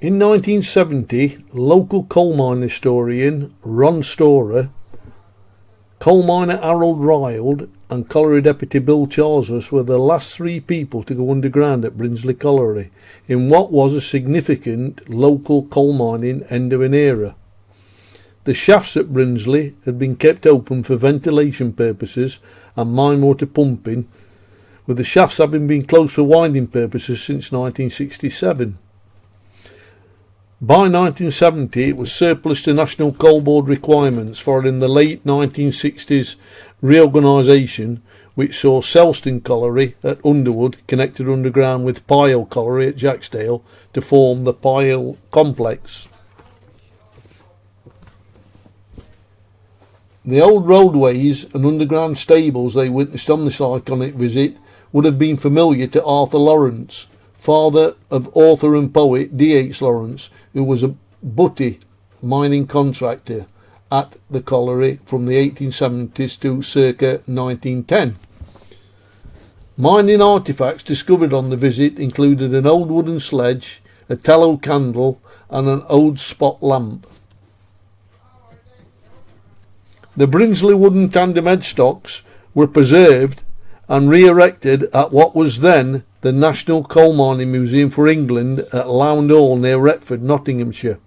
In 1970, local coal mine historian Ron Storer, coal miner Harold Riled and colliery deputy Bill Charles were the last three people to go underground at Brinsley Colliery in what was a significant local coal mining end of an era. The shafts at Brinsley had been kept open for ventilation purposes and mine water pumping, with the shafts having been closed for winding purposes since 1967. By 1970 it was surplus to National Coal Board requirements following the late 1960s reorganisation, which saw Selston Colliery at Underwood connected underground with Pyle Colliery at Jacksdale to form the Pyle Complex. The old roadways and underground stables they witnessed on this iconic visit would have been familiar to Arthur Lawrence, father of author and poet D.H. Lawrence, who was a butty mining contractor at the colliery from the 1870s to circa 1910. Mining artefacts discovered on the visit included an old wooden sledge, a tallow candle and an old spot lamp. The Brinsley wooden tandem headstocks were preserved and re-erected at what was then the National Coal Mining Museum for England at Lound Hall near Retford, Nottinghamshire.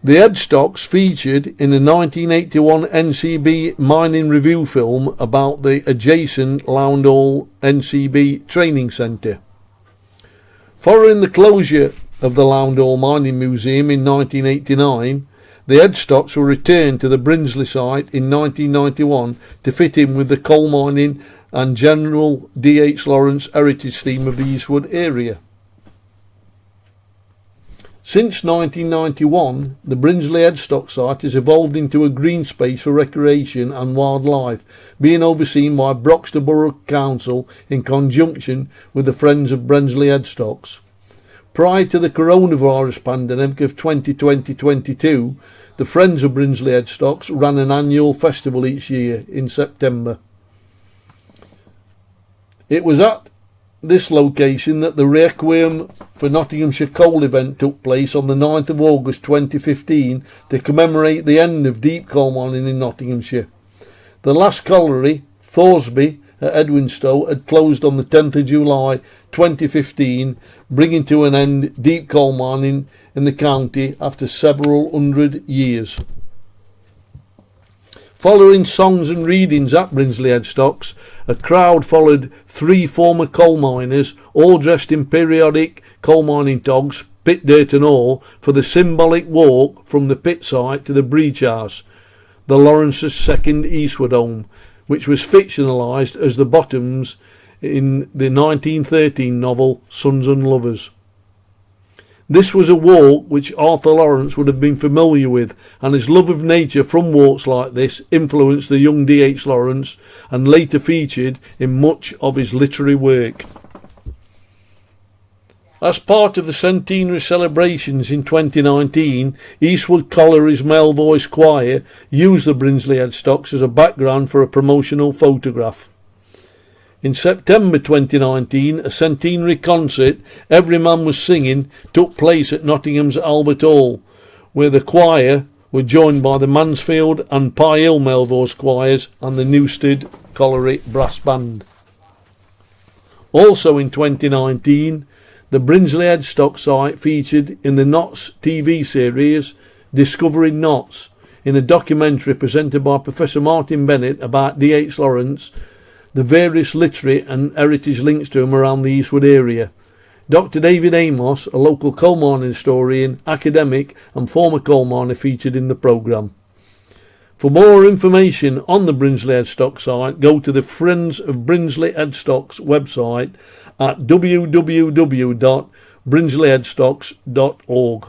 The headstocks featured in a 1981 NCB mining review film about the adjacent Lound Hall NCB training centre. Following the closure of the Lound Hall Mining Museum in 1989, the headstocks were returned to the Brinsley site in 1991 to fit in with the coal mining and general D.H. Lawrence heritage theme of the Eastwood area. Since 1991, the Brinsley headstock site has evolved into a green space for recreation and wildlife, being overseen by Broxton Borough Council in conjunction with the Friends of Brinsley Headstocks. Prior to the coronavirus pandemic of 2020-22, the Friends of Brinsley Headstocks ran an annual festival each year in September. It was at this location that the Requiem for Nottinghamshire Coal event took place on the 9th of August 2015 to commemorate the end of deep coal mining in Nottinghamshire. The last colliery, Thoresby at Edwinstowe, had closed on the 10th of July 2015, bringing to an end deep coal mining in the county after several hundred years. Following songs and readings at Brinsley Headstocks, a crowd followed three former coal miners, all dressed in periodic coal mining togs, pit dirt and all, for the symbolic walk from the pit site to the breach house, the Lawrence's second Eastwood home, which was fictionalised as the Bottoms in the 1913 novel Sons and Lovers. This was a walk which Arthur Lawrence would have been familiar with, and his love of nature from walks like this influenced the young D.H. Lawrence and later featured in much of his literary work. As part of the centenary celebrations in 2019, Eastwood Colliery's male voice choir used the Brinsley Headstocks as a background for a promotional photograph. In September 2019, a centenary concert, Every Man Was Singing, took place at Nottingham's Albert Hall, where the choir were joined by the Mansfield and Pye Hill male voice choirs and the Newstead Colliery Brass Band. Also in 2019, the Brinsley Headstock site featured in the Knots TV series Discovering Knots, in a documentary presented by Professor Martin Bennett about D.H. Lawrence, the various literary and heritage links to him around the Eastwood area. Dr. David Amos, a local coal mining historian, academic and former coal miner, featured in the programme. For more information on the Brinsley Headstock site, go to the Friends of Brinsley Headstocks website at www.brinsleyheadstocks.org.